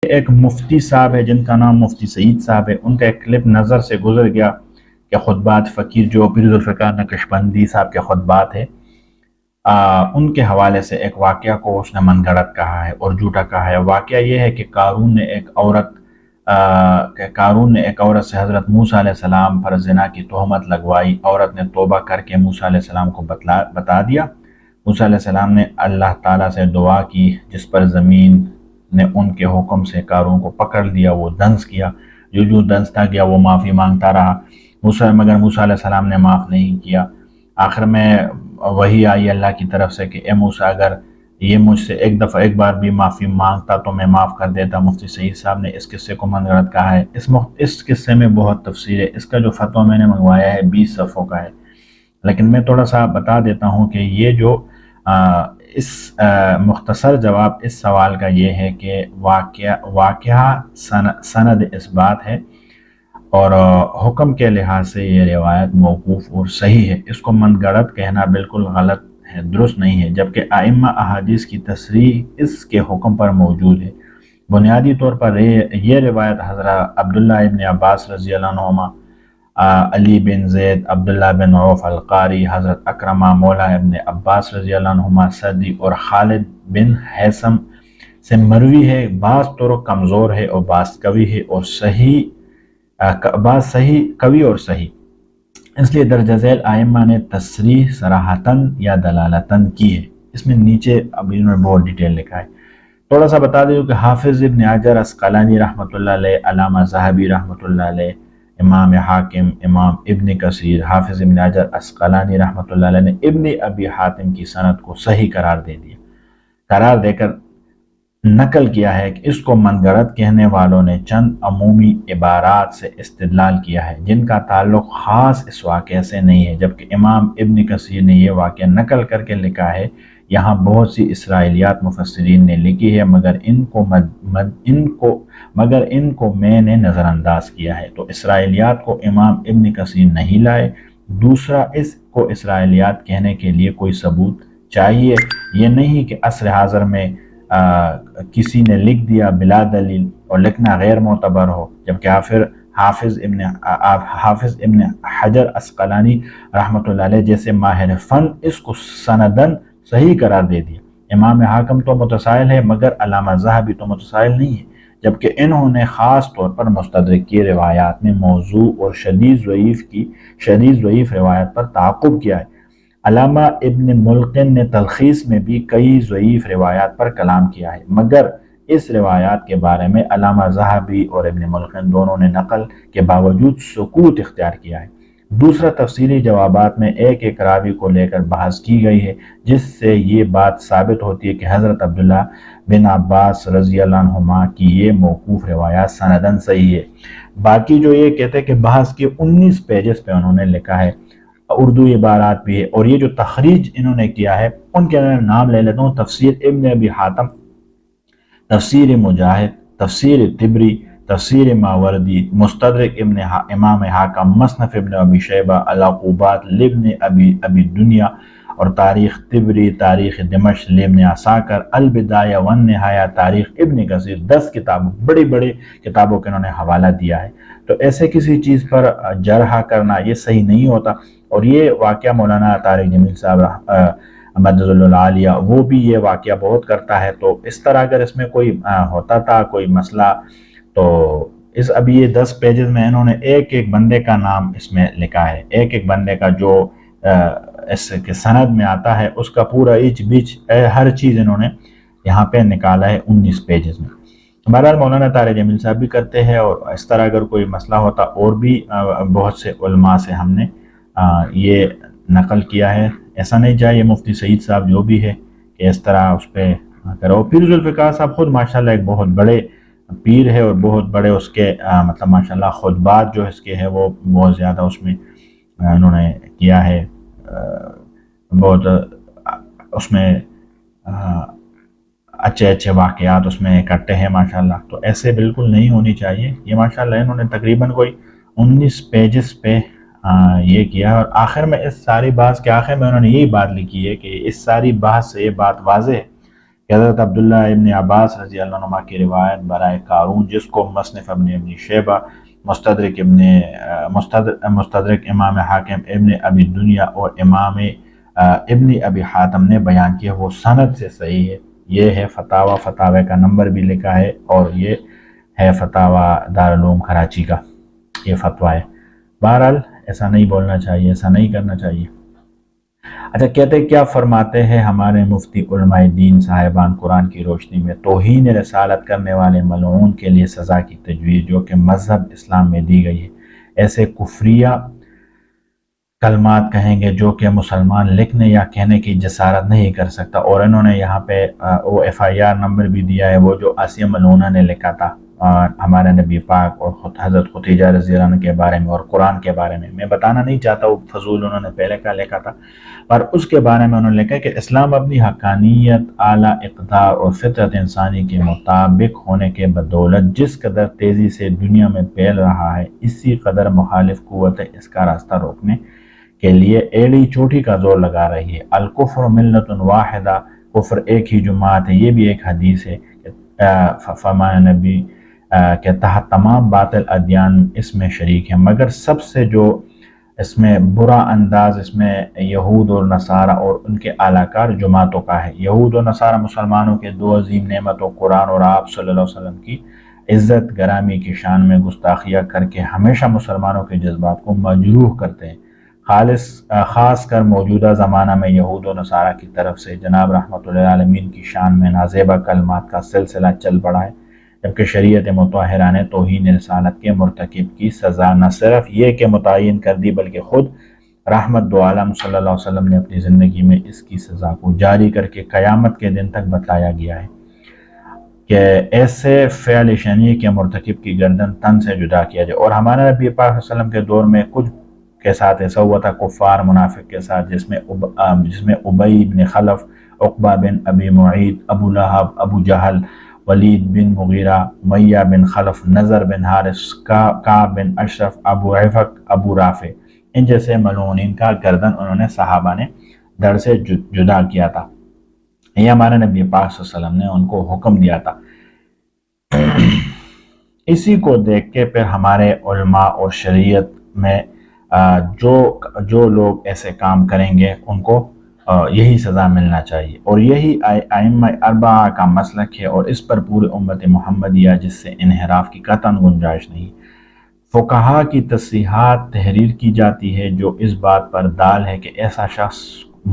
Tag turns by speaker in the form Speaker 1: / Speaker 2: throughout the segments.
Speaker 1: ایک مفتی صاحب ہے جن کا نام مفتی سعید صاحب ہے، ان کا ایک کلپ نظر سے گزر گیا کہ خطبات فقیر جو پیر ذوالفقار نقشبندی صاحب کے خطبات ہیں، ان کے حوالے سے ایک واقعہ کو اس نے من گھڑت کہا ہے اور جھوٹا کہا ہے۔ واقعہ یہ ہے کہ قارون نے ایک عورت سے حضرت موسیٰ علیہ السلام پر زنا کی تہمت لگوائی۔ عورت نے توبہ کر کے موسیٰ علیہ السلام کو بتا دیا۔ موسیٰ علیہ السلام نے اللہ تعالیٰ سے دعا کی، جس پر زمین نے ان کے حکم سے قارون کو پکڑ لیا، وہ دنس کیا۔ جو دنستا گیا وہ معافی مانگتا رہا، مگر موسیٰ علیہ السلام نے معاف نہیں کیا۔ آخر میں وہی آئی اللہ کی طرف سے کہ اے موسیٰ، اگر یہ مجھ سے ایک بار بھی معافی مانگتا تو میں معاف کر دیتا۔ مفتی سعید صاحب نے اس قصے کو من گھڑت کہا ہے۔ اس قصے میں بہت تفصیل ہے، اس کا جو فتویٰ میں نے منگوایا ہے 20 صفحوں کا ہے، لیکن میں تھوڑا سا بتا دیتا ہوں کہ یہ جو اس مختصر جواب اس سوال کا یہ ہے کہ واقعہ سند اس بات ہے، اور حکم کے لحاظ سے یہ روایت موقوف اور صحیح ہے۔ اس کو من گھڑت کہنا بالکل غلط ہے، درست نہیں ہے، جبکہ ائمہ احادیث کی تصریح اس کے حکم پر موجود ہے۔ بنیادی طور پر یہ روایت حضرت عبداللہ ابن عباس رضی اللہ عنہما، علی بن زید، عبداللہ بن عوف القاری، حضرت اکرمہ مولا ابن عباس رضی اللہ عنہما صدی اور خالد بن حیثم سے مروی ہے۔ بعض طرق کمزور ہے اور بعض قوی ہے اور قوی اور صحیح، اس لیے درجہ ذیل ائمہ نے تصریح صراحتاً یا دلالتاً کی ہے۔ اس میں نیچے اب انہوں نے بہت ڈیٹیل لکھا ہے۔ تھوڑا سا بتا دوں کہ حافظ ابن حجر عسقلانی رحمۃ اللہ علیہ، علامہ ذہبی رحمۃ اللہ علیہ، امام حاکم، امام ابن کثیر، حافظ ابن حجر عسقلانی رحمۃ اللہ علیہ نے ابن ابی حاتم کی سند کو صحیح قرار دے کر نقل کیا ہے کہ اس کو من گھڑت کہنے والوں نے چند عمومی عبارات سے استدلال کیا ہے جن کا تعلق خاص اس واقعے سے نہیں ہے، جبکہ امام ابن کثیر نے یہ واقعہ نقل کر کے لکھا ہے۔ یہاں بہت سی اسرائیلیات مفسرین نے لکھی ہے، مگر ان کو میں نے نظر انداز کیا ہے، تو اسرائیلیات کو امام ابن کثیر نہیں لائے۔ دوسرا، اس کو اسرائیلیات کہنے کے لیے کوئی ثبوت چاہیے، یہ نہیں کہ عصر حاضر میں کسی نے لکھ دیا بلا دلیل اور لکھنا غیر معتبر ہو، جبکہ حافظ ابن حجر عسقلانی رحمۃ اللہ علیہ جیسے ماہر فن اس کو سندن صحیح قرار دے دیا۔ امام حاکم تو متسائل ہے، مگر علامہ ذہبی تو متسائل نہیں ہے، جبکہ انہوں نے خاص طور پر مستدرک کی روایات میں موضوع اور شدید ضعیف روایت پر تعاقب کیا ہے۔ علامہ ابن ملقن نے تلخیص میں بھی کئی ضعیف روایات پر کلام کیا ہے، مگر اس روایات کے بارے میں علامہ ذہبی اور ابن ملقن دونوں نے نقل کے باوجود سکوت اختیار کیا ہے۔ دوسرا، تفصیلی جوابات میں ایک راوی کو لے کر بحث کی گئی ہے، جس سے یہ بات ثابت ہوتی ہے کہ حضرت عبداللہ بن عباس رضی اللہ عنہما کی یہ موقوف روایات سندن صحیح ہے۔ باقی جو یہ کہتے ہیں کہ بحث کے 19 پیجز پہ انہوں نے لکھا ہے، اردو عبارات بھی ہے، اور یہ جو تخریج انہوں نے کیا ہے ان کے نام لے لیتا ہوں: تفسیر ابن ابی حاتم، تفسیر مجاہد، تفسیر طبری، تفسیر ماوردی، مستدرک امام حاکم، مصنف ابن ابی شیبہ، العقوبات لابن ابی دنیا، اور تاریخ طبری، تاریخ دمشق لابن عساکر، البدایہ والنہایہ، تاریخ ابن کثیر، 10 کتابوں، بڑی کتابوں کے انہوں نے حوالہ دیا ہے۔ تو ایسے کسی چیز پر جرح کرنا یہ صحیح نہیں ہوتا، اور یہ واقعہ مولانا طارق جمیل صاحب مدد اللہ عالیہ وہ بھی یہ واقعہ بہت کرتا ہے۔ تو اس طرح اگر اس میں کوئی ہوتا تھا کوئی مسئلہ، تو ابھی یہ 10 پیجز میں انہوں نے ایک بندے کا نام اس میں لکھا ہے، ایک بندے کا جو اس کے سند میں آتا ہے، اس کا پورا ایچ بیچ ہر چیز انہوں نے یہاں پہ نکالا ہے 19 پیجز میں۔ بہرحال مولانا طارق جمیل صاحب بھی کرتے ہیں، اور اس طرح اگر کوئی مسئلہ ہوتا اور بھی بہت سے علماء سے ہم نے یہ نقل کیا ہے۔ ایسا نہیں چاہیے مفتی سعید صاحب جو بھی ہے کہ اس طرح اس پہ کرو۔ پیر ذوالفقار صاحب خود ماشاءاللہ ایک بہت بڑے پیر ہے، اور بہت بڑے اس کے مطلب ماشاءاللہ خطبات جو اس کے ہے وہ بہت زیادہ اس میں انہوں نے کیا ہے، بہت اس میں اچھے واقعات اس میں کرتے ہیں ماشاءاللہ۔ تو ایسے بالکل نہیں ہونی چاہیے۔ یہ ماشاءاللہ انہوں نے تقریباً کوئی 19 پیجز پہ یہ کیا، اور آخر میں اس ساری بحث کے آخر میں انہوں نے یہی بات لکھی ہے کہ اس ساری بحث سے یہ بات واضح ہے کہ حضرت عبداللہ ابن عباس رضی اللہ عنہ کی روایت برائے قارون، جس کو مصنف ابن شیبہ، مستدرک امام حاکم ابن ابی دنیا اور امام ابن ابی حاتم نے بیان کیا، وہ سند سے صحیح ہے۔ یہ ہے فتاوی کا نمبر بھی لکھا ہے، اور یہ ہے فتاوی دارالعلوم کراچی کا یہ فتویٰ ہے۔ بہرحال ایسا نہیں بولنا چاہیے، ایسا نہیں کرنا چاہیے۔ اچھا، کہتے کیا فرماتے ہیں ہمارے مفتی علماء دین صاحبان قرآن کی روشنی میں توہین رسالت کرنے والے ملعون کے لیے سزا کی تجویز جو کہ مذہب اسلام میں دی گئی ہے۔ ایسے کفریہ کلمات کہیں گے جو کہ مسلمان لکھنے یا کہنے کی جسارت نہیں کر سکتا، اور انہوں نے یہاں پہ وہ FIR نمبر بھی دیا ہے، وہ جو آسیہ ملعونہ نے لکھا تھا ہمارے نبی پاک اور حضرت خدیجہ رضی اللہ عنہ کے بارے میں اور قرآن کے بارے میں۔ میں بتانا نہیں چاہتا وہ فضول انہوں نے پہلے کا لکھا تھا، پر اس کے بارے میں انہوں نے لکھا کہ اسلام اپنی حقانیت، اعلیٰ اقدار اور فطرت انسانی کے مطابق ہونے کے بدولت جس قدر تیزی سے دنیا میں پھیل رہا ہے، اسی قدر مخالف قوتیں اس کا راستہ روکنے کے لیے ایڑی چوٹی کا زور لگا رہی ہے۔ الکفر ملت واحدہ، کفر ایک ہی جماعت ہے، یہ بھی ایک حدیث ہے۔ فرمان نبی کے تحت تمام باطل ادیان اس میں شریک ہیں، مگر سب سے جو اس میں برا انداز اس میں یہود اور نصارہ اور ان کے اعلیٰ کار جماعتوں کا ہے۔ یہود اور نصارہ مسلمانوں کے دو عظیم نعمتوں قرآن اور آپ صلی اللہ علیہ وسلم کی عزت گرامی کی شان میں گستاخیاں کر کے ہمیشہ مسلمانوں کے جذبات کو مجروح کرتے ہیں۔ خاص کر موجودہ زمانہ میں یہود و نصارہ کی طرف سے جناب رحمۃ اللہ عالمین کی شان میں نازیبہ کلمات کا سلسلہ چل پڑا ہے، جبکہ شریعت مطہرہ نے توہین رسالت کے مرتکب کی سزا نہ صرف یہ کہ متعین کر دی، بلکہ خود رحمت دو عالم صلی اللہ علیہ وسلم نے اپنی زندگی میں اس کی سزا کو جاری کر کے قیامت کے دن تک بتلایا گیا ہے کہ ایسے فعل شنیع کے مرتکب کی گردن تن سے جدا کیا جائے۔ اور ہمارے نبی پاک صلی اللہ علیہ وسلم کے دور میں کچھ کے ساتھ ایسا ہوا تھا کفار منافق کے ساتھ، جس میں ابی بن خلف، عقبہ بن ابی معیط، ابو لہب، ابو جہل، ولید بن مغیرہ، امیہ بن خلف، نظر بن حارث، کعب بن اشرف، ابو عفق، ابو رافع، ان جیسے ملعونین کا گردن انہوں نے صحابہ نے دھڑ سے جدا کیا تھا۔ یہ ہمارے نبی پاک صلی اللہ علیہ وسلم نے ان کو حکم دیا تھا۔ اسی کو دیکھ کے پھر ہمارے علماء اور شریعت میں جو لوگ ایسے کام کریں گے ان کو یہی سزا ملنا چاہیے، اور یہی ائمہ اربعہ کا مسلک ہے، اور اس پر پورے امت محمدیہ جس سے انحراف کی قطعاً گنجائش نہیں۔ فقہا کی تصحیحات تحریر کی جاتی ہے جو اس بات پر دال ہے کہ ایسا شخص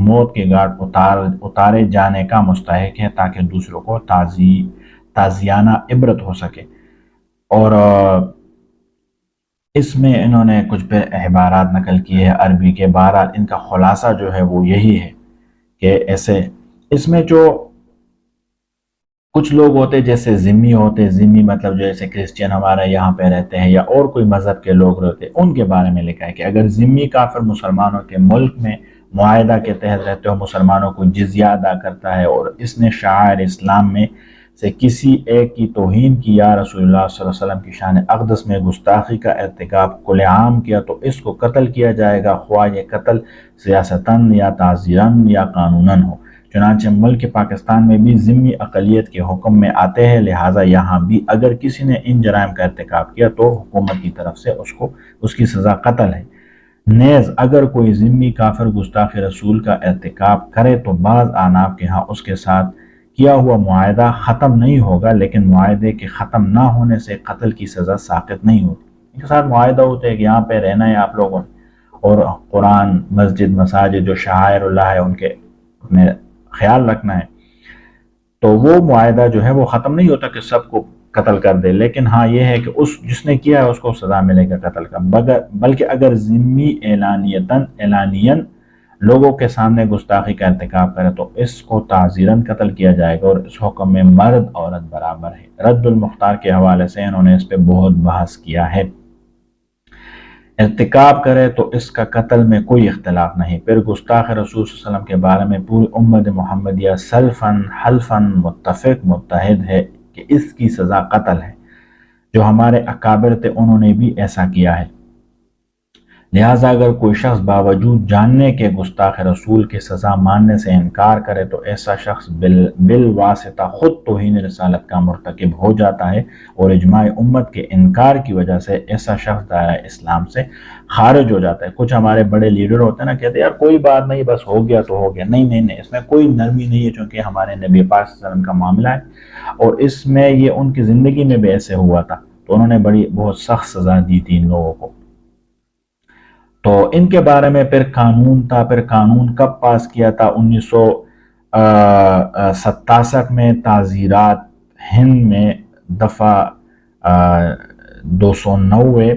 Speaker 1: موت کے گھاٹ اتارے جانے کا مستحق ہے تاکہ دوسروں کو تازیانہ عبرت ہو سکے۔ اور اس میں انہوں نے کچھ پھر عبارات نقل کی ہے عربی کے، بہرحال ان کا خلاصہ جو ہے وہ یہی ہے کہ ایسے اس میں جو کچھ لوگ ہوتے جیسے ذمی ہوتے، ذمی مطلب جو ایسے کرسچین ہمارے یہاں پہ رہتے ہیں یا اور کوئی مذہب کے لوگ رہتے، ان کے بارے میں لکھا ہے کہ اگر ذمی کافر مسلمانوں کے ملک میں معاہدہ کے تحت رہتے ہو، مسلمانوں کو جزیہ ادا کرتا ہے، اور اس نے شعائر اسلام میں سے کسی ایک کی توہین کی یا رسول اللہ صلی اللہ علیہ وسلم کی شان اقدس میں گستاخی کا ارتکاب کل عام کیا، تو اس کو قتل کیا جائے گا، خواہ یہ قتل سیاستاً یا تعزیراً یا قانوناً ہو۔ چنانچہ ملک پاکستان میں بھی ذمی اقلیت کے حکم میں آتے ہیں، لہٰذا یہاں بھی اگر کسی نے ان جرائم کا ارتکاب کیا تو حکومت کی طرف سے اس کی سزا قتل ہے۔ نیز اگر کوئی ذمی کافر گستاخ رسول کا ارتکاب کرے تو بعض احناف کے ہاں اس کے ساتھ کیا ہوا معاہدہ ختم نہیں ہوگا، لیکن معاہدے کے ختم نہ ہونے سے قتل کی سزا ساقط نہیں ہوتی۔ ان کے ساتھ معاہدہ ہوتا ہے کہ یہاں پہ رہنا ہے آپ لوگوں نے، اور قرآن، مسجد، مساجد جو شعائر اللہ ہے ان کے اپنے خیال رکھنا ہے، تو وہ معاہدہ جو ہے وہ ختم نہیں ہوتا کہ سب کو قتل کر دے، لیکن ہاں یہ ہے کہ جس نے کیا ہے اس کو سزا ملے گا قتل کا، بلکہ اگر ذمی اعلانیاً لوگوں کے سامنے گستاخی کا ارتکاب کرے تو اس کو تعزیراً قتل کیا جائے گا، اور اس حکم میں مرد عورت برابر ہے۔ رد المختار کے حوالے سے انہوں نے اس پہ بہت بحث کیا ہے۔ ارتکاب کرے تو اس کا قتل میں کوئی اختلاف نہیں۔ پھر گستاخ رسول صلی اللہ علیہ وسلم کے بارے میں پوری امت محمدیہ سلفاً حلفاً متفق متحد ہے کہ اس کی سزا قتل ہے۔ جو ہمارے اکابر تھے انہوں نے بھی ایسا کیا ہے۔ لہٰذا اگر کوئی شخص باوجود جاننے کے گستاخ رسول کی سزا ماننے سے انکار کرے تو ایسا شخص بالواسطہ خود توہین رسالت کا مرتکب ہو جاتا ہے، اور اجماع امت کے انکار کی وجہ سے ایسا شخص دائرہ اسلام سے خارج ہو جاتا ہے۔ کچھ ہمارے بڑے لیڈر ہوتے ہیں نا، کہتے ہیں یار کوئی بات نہیں، بس ہو گیا تو ہو گیا۔ نہیں نہیں نہیں، اس میں کوئی نرمی نہیں ہے، چونکہ ہمارے نبی پاک صلی اللہ علیہ وسلم کا معاملہ ہے، اور اس میں یہ ان کی زندگی میں بھی ایسے ہوا تھا، تو انہوں نے بہت سخت سزا دی تھی ان لوگوں کو۔ تو ان کے بارے میں پھر قانون تھا، پھر قانون کب پاس کیا تھا؟ 1967 میں تعزیرات ہند میں دفعہ 290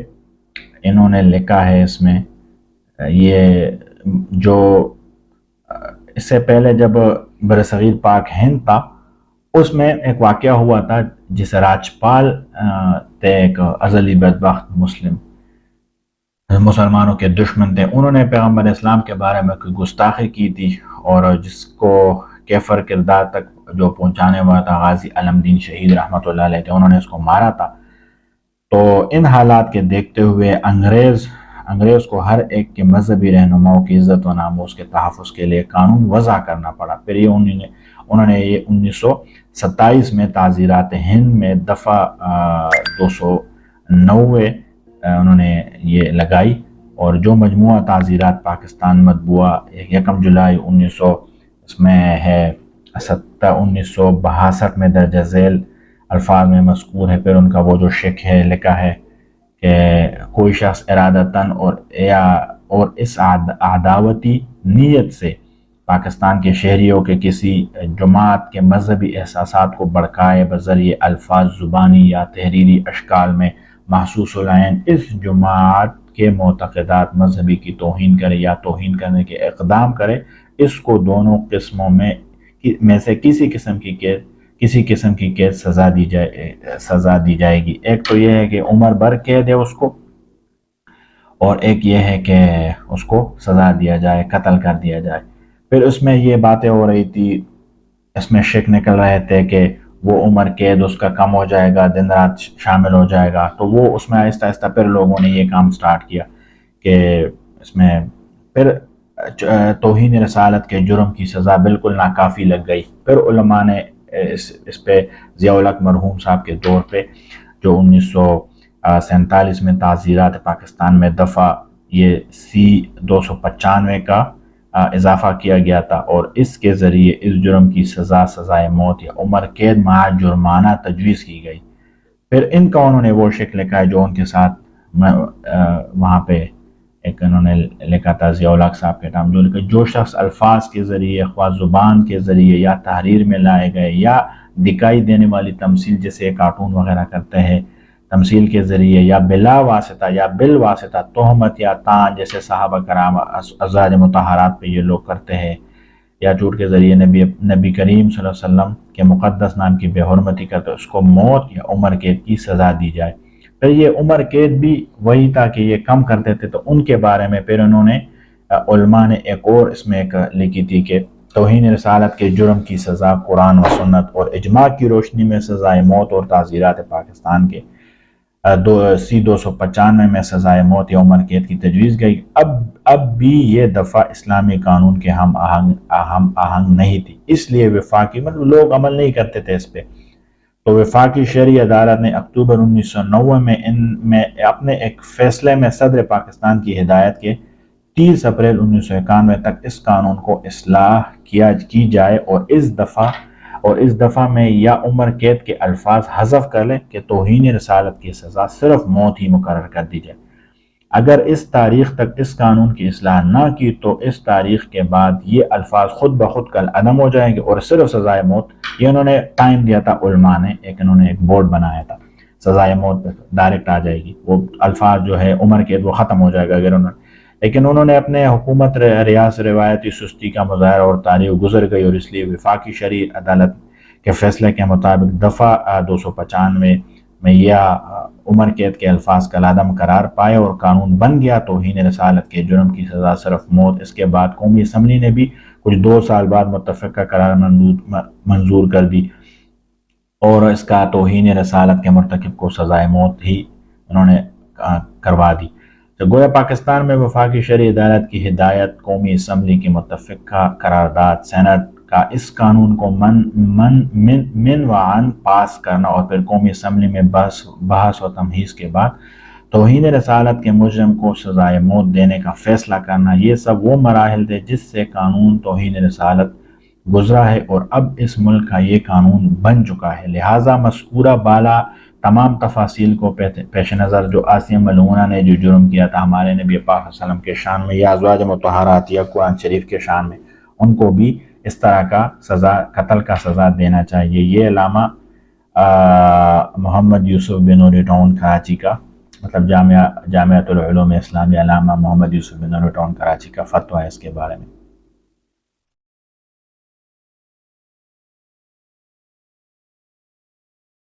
Speaker 1: انہوں نے لکھا ہے اس میں۔ یہ جو اس سے پہلے جب برصغیر پاک ہند تھا، اس میں ایک واقعہ ہوا تھا جسے راجپال تھے، ایک ازلی بدبخت مسلمانوں کے دشمن تھے، انہوں نے پیغمبر اسلام کے بارے میں کوئی گستاخی کی تھی، اور جس کو کیفر کردار تک جو پہنچانے والا تھا غازی علم دین شہید رحمۃ اللہ علیہ تھے، انہوں نے اس کو مارا تھا۔ تو ان حالات کے دیکھتے ہوئے انگریز کو ہر ایک کے مذہبی رہنماؤں کی عزت و ناموس کے تحفظ کے لیے قانون وضع کرنا پڑا۔ پھر یہ انہوں نے یہ 1927 میں تعزیرات ہند میں دفعہ 290 انہوں نے یہ لگائی، اور جو مجموعہ تعزیرات پاکستان مطبوعہ 1 جولائی 1962 میں درج ذیل الفاظ میں مذکور ہے۔ پھر ان کا وہ جو شک ہے لکھا ہے کہ کوئی شخص ارادتاً اور اس عداوتی نیت سے پاکستان کے شہریوں کے کسی جماعت کے مذہبی احساسات کو بھڑکائے بذریعہ الفاظ زبانی یا تحریری اشکال میں محسوس العین اس جماعت کے معتقدات مذہبی کی توہین کرے یا توہین کرنے کے اقدام کرے، اس کو دونوں قسموں میں سے کسی قسم کی قید سزا دی جائے گی۔ ایک تو یہ ہے کہ عمر بھر قید ہے اس کو، اور ایک یہ ہے کہ اس کو سزا دیا جائے، قتل کر دیا جائے۔ پھر اس میں یہ باتیں ہو رہی تھی، اس میں شک نکل رہے تھے کہ وہ عمر قید اس کا کم ہو جائے گا، دن رات شامل ہو جائے گا، تو وہ اس میں آہستہ آہستہ پھر لوگوں نے یہ کام سٹارٹ کیا کہ اس میں پھر توہین رسالت کے جرم کی سزا بالکل ناکافی لگ گئی۔ پھر علماء نے اس پہ ضیاء الحق مرحوم صاحب کے دور پہ جو 1947 میں تعزیرات پاکستان میں دفعہ یہ C-295 کا اضافہ کیا گیا تھا، اور اس کے ذریعے اس جرم کی سزائے موت یا عمر قید مع جرمانہ تجویز کی گئی۔ پھر ان کا انہوں نے وہ شک لکھا ہے جو ان کے ساتھ وہاں پہ ایک انہوں نے لکھا تھا ضیاء الحق صاحب کے نام، جو شخص الفاظ کے ذریعے خواہ زبان کے ذریعے یا تحریر میں لائے گئے یا دکھائی دینے والی تمثیل جیسے کارٹون وغیرہ کرتے ہیں، تمثیل کے ذریعے یا بلا واسطہ یا بالواسطہ تہمت یا طعن جیسے صحابہ کرام ازواج مطہرات پہ یہ لوگ کرتے ہیں، یا جھوٹ کے ذریعے نبی کریم صلی اللہ علیہ وسلم کے مقدس نام کی بے حرمتی کرتے، اس کو موت یا عمر قید کی سزا دی جائے۔ پھر یہ عمر قید بھی وہی تھا کہ یہ کم کرتے تھے، تو ان کے بارے میں پھر انہوں نے علماء نے ایک اور اس میں ایک لکھی تھی کہ توہین رسالت کے جرم کی سزا قرآن و سنت اور اجماع کی روشنی میں سزائے موت، اور تعزیرات پاکستان کے C-295 میں سزائے موت یا عمر قید کی تجویز گئی۔ اب بھی یہ دفعہ اسلامی قانون کے ہم آہنگ نہیں تھی، اس لیے وفاقی لوگ عمل نہیں کرتے تھے اس پہ، تو وفاقی شرعی عدالت نے اکتوبر 1990 میں اپنے ایک فیصلے میں صدر پاکستان کی ہدایت کے 30 اپریل 1991 تک اس قانون کو اصلاح کی جائے، اور اس دفعہ میں یا عمر قید کے الفاظ حذف کر لیں کہ توہین رسالت کی سزا صرف موت ہی مقرر کر دی جائے۔ اگر اس تاریخ تک اس قانون کی اصلاح نہ کی تو اس تاریخ کے بعد یہ الفاظ خود بخود کل عدم ہو جائیں گے، اور صرف سزائے موت، یہ انہوں نے ٹائم دیا تھا علماء نے، انہوں نے ایک بورڈ بنایا تھا، سزائے موت ڈائریکٹ آ جائے گی، وہ الفاظ جو ہے عمر قید وہ ختم ہو جائے گا اگر لیکن انہوں نے اپنے حکومت ریاض روایتی سستی کا مظاہرہ اور تاریخ گزر گئی، اور اس لیے وفاقی شرعی عدالت کے فیصلے کے مطابق دفعہ 295 میں یا عمر قید کے الفاظ کالعدم قرار پائے اور قانون بن گیا توہین رسالت کے جرم کی سزا صرف موت۔ اس کے بعد قومی اسمبلی نے بھی کچھ 2 سال بعد متفقہ قرار منظور کر دی، اور اس کا توہین رسالت کے مرتکب کو سزائے موت ہی انہوں نے کروا دی۔ تو گویا پاکستان میں وفاقی شرعی عدالت کی ہدایت، قومی اسمبلی کی متفقہ قرارداد، سینٹ کا اس قانون کو من وعن پاس کرنا اور پھر قومی اسمبلی میں بحث و تمہیز کے بعد توہین رسالت کے مجرم کو سزائے موت دینے کا فیصلہ کرنا، یہ سب وہ مراحل تھے جس سے قانون توہین رسالت گزرا ہے اور اب اس ملک کا یہ قانون بن چکا ہے۔ لہٰذا مذکورہ بالا تمام تفاصیل کو پیش نظر جو آسیہ ملعونہ نے جو جرم کیا تھا ہمارے نبی پاک صلی اللہ علیہ وسلم کے شان میں یا ازواج مطہرات یا قرآن شریف کے شان میں، ان کو بھی اس طرح کا سزا، قتل کا سزا دینا چاہیے۔ یہ علامہ محمد یوسف بن نوری ٹاؤن کراچی کا، مطلب جامعۃ العلوم اسلامیہ علامہ محمد یوسف بن نوری ٹاؤن کراچی کا فتویٰ ہے اس کے بارے میں۔